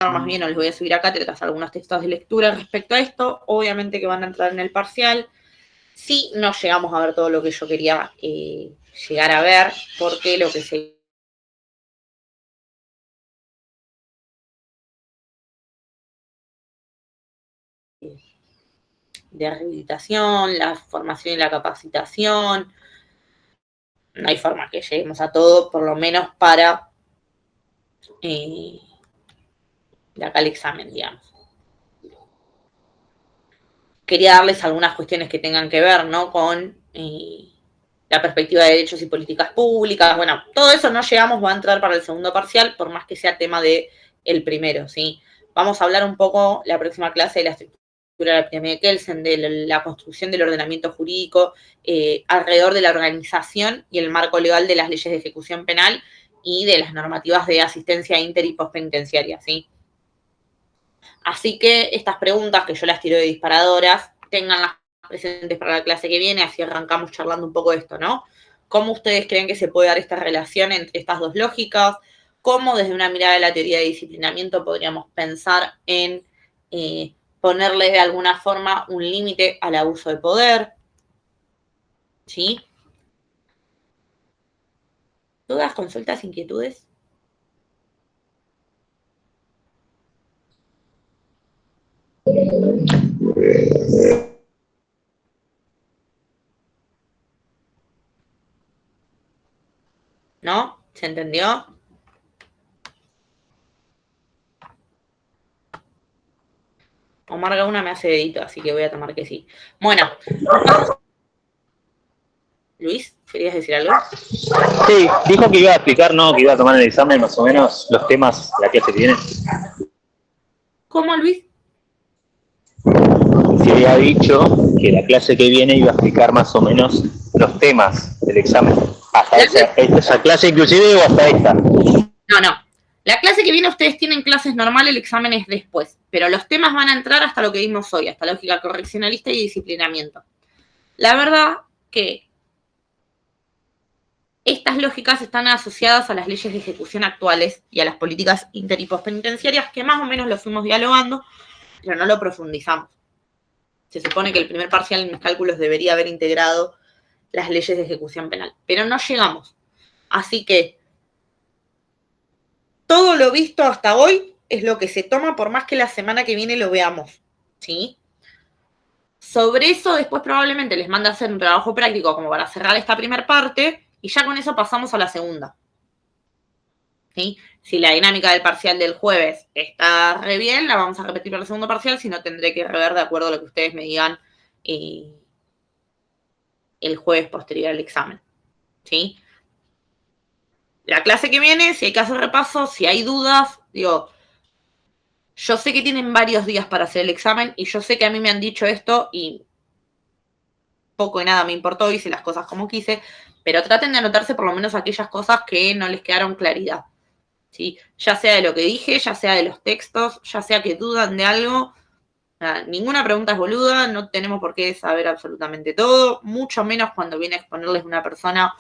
Más bien, os les voy a subir acá, te traes algunos textos de lectura respecto a esto, obviamente que van a entrar en el parcial. Sí, no llegamos a ver todo lo que yo quería llegar a ver, porque lo que se de rehabilitación, la formación y la capacitación, no hay forma que lleguemos a todo, por lo menos para de acá el examen, digamos. Quería darles algunas cuestiones que tengan que ver, ¿no? Con la perspectiva de derechos y políticas públicas. Bueno, todo eso no llegamos, va a entrar para el segundo parcial, por más que sea tema de el primero, ¿sí? Vamos a hablar un poco la próxima clase de la estructura de la pirámide de Kelsen, de la construcción del ordenamiento jurídico alrededor de la organización y el marco legal de las leyes de ejecución penal y de las normativas de asistencia inter y postpenitenciaria, ¿sí? Así que estas preguntas, que yo las tiro de disparadoras, tenganlas presentes para la clase que viene, así arrancamos charlando un poco de esto, ¿no? ¿Cómo ustedes creen que se puede dar esta relación entre estas dos lógicas? ¿Cómo desde una mirada de la teoría de disciplinamiento podríamos pensar en ponerle de alguna forma un límite al abuso de poder? ¿Sí? ¿Dudas, consultas, inquietudes? ¿No? ¿Se entendió? Omar Gauna me hace dedito, así que voy a tomar que sí. Bueno, Luis, ¿querías decir algo? Sí, dijo que iba a explicar, no, que iba a tomar el examen más o menos los temas de la clase que viene. ¿Cómo, Luis? Se había dicho que la clase que viene iba a explicar más o menos los temas del examen. ¿Hasta esa clase inclusive o hasta esta? No. La clase que viene ustedes tienen clases normales, el examen es después, pero los temas van a entrar hasta lo que vimos hoy, hasta lógica correccionalista y disciplinamiento. La verdad que estas lógicas están asociadas a las leyes de ejecución actuales y a las políticas inter y postpenitenciarias, que más o menos lo fuimos dialogando, pero no lo profundizamos. Se supone que el primer parcial en mis cálculos debería haber integrado las leyes de ejecución penal, pero no llegamos. Así que todo lo visto hasta hoy es lo que se toma, por más que la semana que viene lo veamos, ¿sí? Sobre eso después probablemente les mande a hacer un trabajo práctico como para cerrar esta primera parte y ya con eso pasamos a la segunda, ¿sí? Si la dinámica del parcial del jueves está re bien, la vamos a repetir para el segundo parcial, si no tendré que rever de acuerdo a lo que ustedes me digan el jueves posterior al examen, ¿sí? La clase que viene, si hay que hacer repaso, si hay dudas, digo, yo sé que tienen varios días para hacer el examen y yo sé que a mí me han dicho esto y poco y nada me importó, hice las cosas como quise, pero traten de anotarse por lo menos aquellas cosas que no les quedaron claridad, ¿sí? Ya sea de lo que dije, ya sea de los textos, ya sea que dudan de algo, Ninguna pregunta es boluda, no tenemos por qué saber absolutamente todo, mucho menos cuando viene a exponerles una persona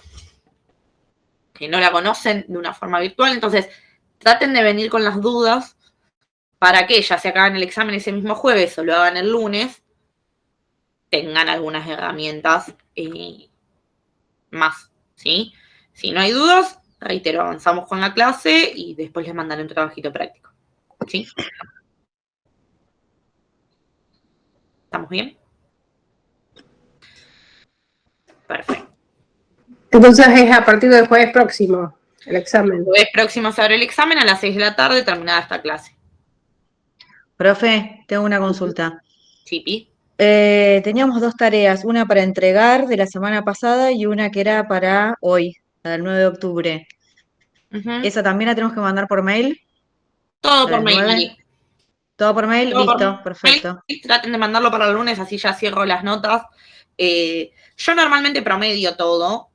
que no la conocen de una forma virtual. Entonces, traten de venir con las dudas para que ya se acaben el examen ese mismo jueves o lo hagan el lunes, tengan algunas herramientas más, ¿sí? Si no hay dudas, reitero, avanzamos con la clase y después les mandaré un trabajito práctico, ¿sí? ¿Estamos bien? Perfecto. Entonces es a partir del jueves próximo el examen. El jueves próximo se abre el examen a las 6 de la tarde, terminada esta clase. Profe, tengo una consulta. ¿Chipi? Teníamos 2 tareas, una para entregar de la semana pasada y una que era para hoy, la del 9 de octubre. ¿Esa también la tenemos que mandar por mail? Todo ¿La por del mail, 9? Mari. ¿Todo por mail? Todo por Listo, mail. perfecto. Traten de mandarlo para el lunes, así ya cierro las notas. Yo normalmente promedio todo.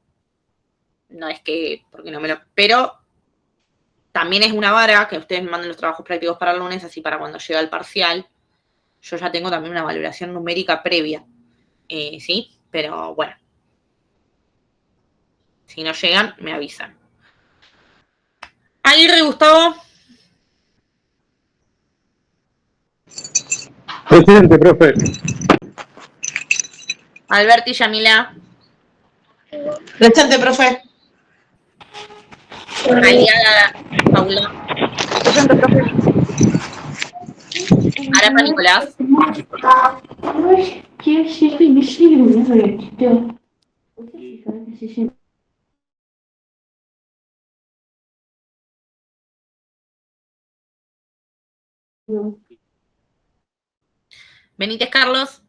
No es que, porque no me lo... Pero también es una vara que ustedes me manden los trabajos prácticos para el lunes, así para cuando llega el parcial, yo ya tengo también una valoración numérica previa. ¿Sí? Pero bueno. Si no llegan, me avisan. Aguirre, Gustavo. Presente, profe. Alberti, Yamila. Presente, profe. Aliada, Paula. Presente, profe. Arapa, Nicolás. Benítez, Carlos.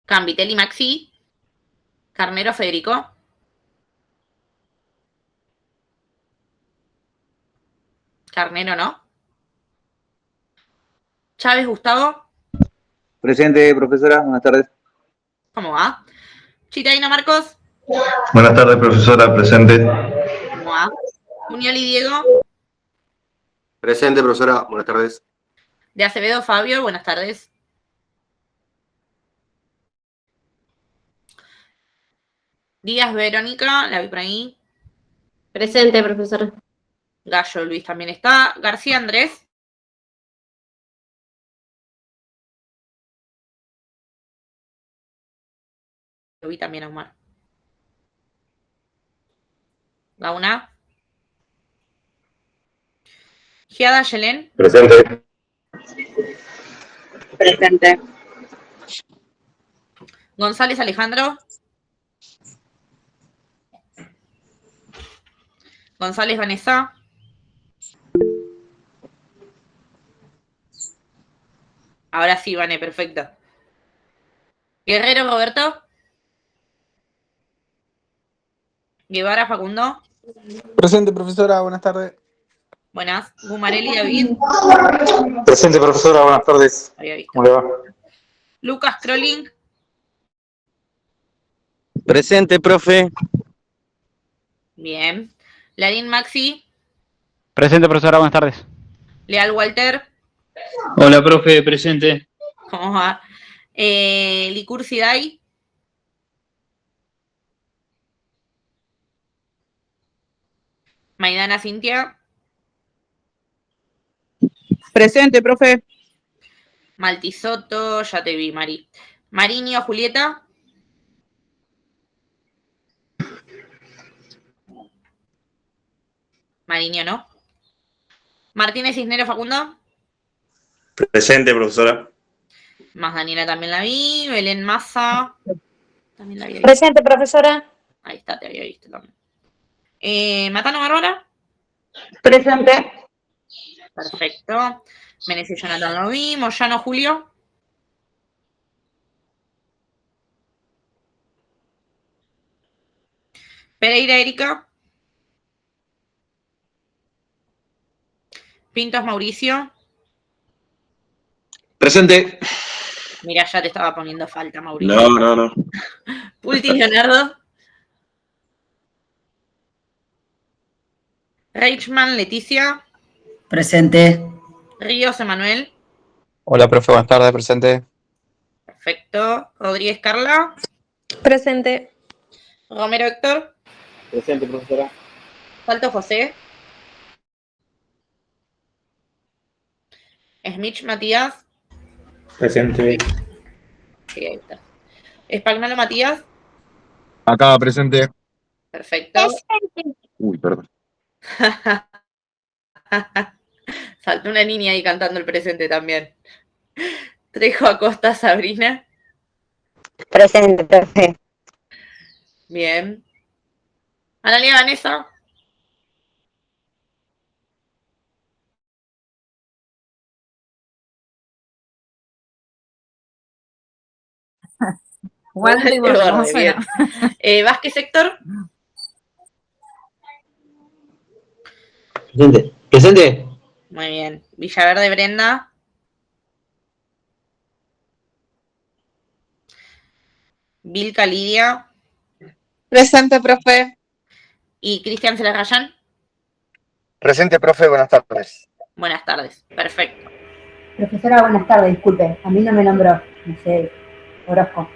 Cambitelli, Maxi. Carnero, Federico. Carnero, ¿no? Chávez, Gustavo. Presente, profesora. Buenas tardes. ¿Cómo va? Chitaino, Marcos. Buenas tardes, profesora. Presente. ¿Cómo va? Junioli, Diego. Presente, profesora. Buenas tardes. De Acevedo, Fabio. Buenas tardes. Díaz, Verónica. La vi por ahí. Presente, profesora. Gallo, Luis también está. García, Andrés. Lo vi también a Omar. Gauna. Giada, Yelén. Presente. Presente. González, Alejandro. González, Vanessa. Ahora sí, Vane, perfecto. Guerrero, Roberto. Guevara, Facundo. Presente, profesora. Buenas tardes. Buenas. Gumarelli, David. Presente, profesora. Buenas tardes. Había visto. ¿Cómo le va? Lucas, Crolling. Presente, profe. Bien. Larín, Maxi. Presente, profesora, buenas tardes. Leal, Walter. Hola, profe, presente. ¿Cómo va? Licursi, Dai. Maidana, Cintia. Presente, profe. Maltisoto, ya te vi, Mari. Mariño, Julieta. Mariño, ¿no? Martínez, Cisnero, Facundo. Presente, profesora. Más Daniela también la vi. Belén Massa. También la había visto. Presente, profesora. Ahí está, te había visto también. Matano, Bárbara. Presente. Perfecto. Menezes, Jonathan lo vi. Moyano, Julio. Pereira Erika. Pintos Mauricio. Presente. Mira, ya te estaba poniendo falta, Mauricio. No. Pulti Leonardo. Reichman Leticia. Presente. Ríos Emanuel. Hola, profe, buenas tardes, presente. Perfecto. Rodríguez Carla. Presente. Romero Héctor. Presente, profesora. Salto José. Smith Matías. Presente. Sí, ahí está. Espagnolo Matías. Acá, presente. Perfecto. Uy, perdón. Saltó una niña ahí cantando el presente también. Trejo Acosta Sabrina. Presente, profe. Bien. Analia Vanessa. Guante y Borde, borde, ¿cómo bien. suena? Vázquez Héctor. Presente. Presente. Muy bien. Villaverde Brenda. Vilca Lidia. Presente, profe. Y Cristian Celarrayán. Presente, profe, buenas tardes. Buenas tardes. Perfecto. Profesora, buenas tardes, disculpe. A mí no me nombró. No sé, Orozco.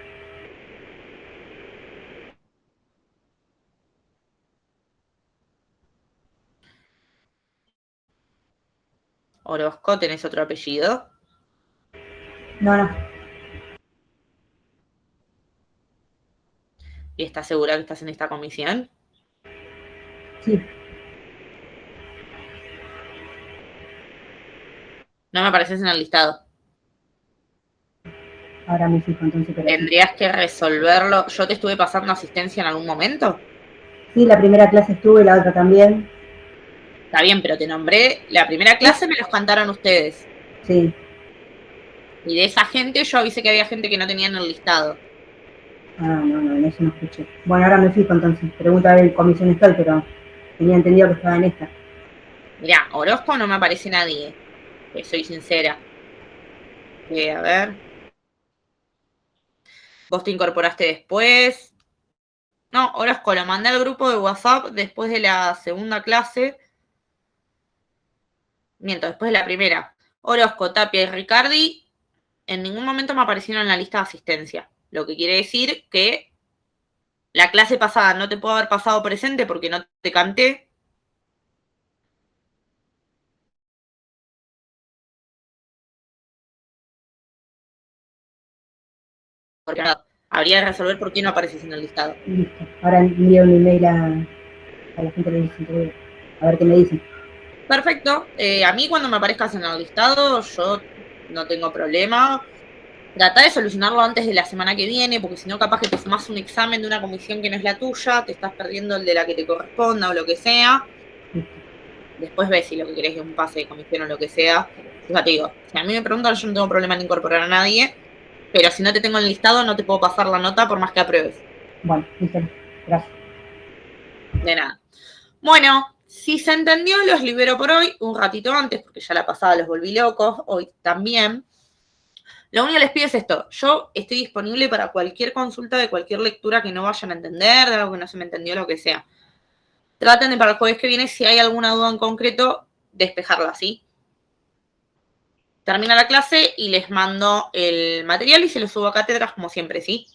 Orozco, ¿tenés otro apellido? No. ¿Y estás segura que estás en esta comisión? Sí. No me apareces en el listado. Ahora me fijo entonces, pero... Tendrías que resolverlo. ¿Yo te estuve pasando asistencia en algún momento? Sí, la primera clase estuve, la otra también. Está bien, pero te nombré. La primera clase me los cantaron ustedes. Sí. Y de esa gente yo avisé que había gente que no tenía en el listado. Ah, no, en eso no escuché. Bueno, ahora me fijo entonces. Pregunta a ver en comisión estoy, pero tenía entendido que estaba en esta. Mirá, Orozco no me aparece nadie. Soy sincera. A ver. Vos te incorporaste después. No, Orozco, lo mandé al grupo de WhatsApp después de la segunda clase. Miento, después de la primera. Orozco, Tapia y Ricardi en ningún momento me aparecieron en la lista de asistencia. Lo que quiere decir que la clase pasada no te puedo haber pasado presente porque no te canté. Porque habría que resolver por qué no apareces en el listado. Listo. Ahora envío un email a la gente de Liceo. A ver qué me dicen. Perfecto. A mí cuando me aparezcas en el listado, yo no tengo problema. Trata de solucionarlo antes de la semana que viene, porque si no, capaz que te sumás un examen de una comisión que no es la tuya, te estás perdiendo el de la que te corresponda o lo que sea. Después ves si lo que querés es un pase de comisión o lo que sea. O sea, te digo, si a mí me preguntan, yo no tengo problema en incorporar a nadie, pero si no te tengo en el listado, no te puedo pasar la nota por más que apruebes. Bueno, listo. Gracias. De nada. Bueno, si se entendió, los libero por hoy, un ratito antes, porque ya la pasada los volví locos, hoy también. Lo único que les pido es esto. Yo estoy disponible para cualquier consulta de cualquier lectura que no vayan a entender, de algo que no se me entendió, lo que sea. Traten de para el jueves que viene, si hay alguna duda en concreto, despejarla, ¿sí? Termina la clase y les mando el material y se lo subo a cátedras como siempre, ¿sí?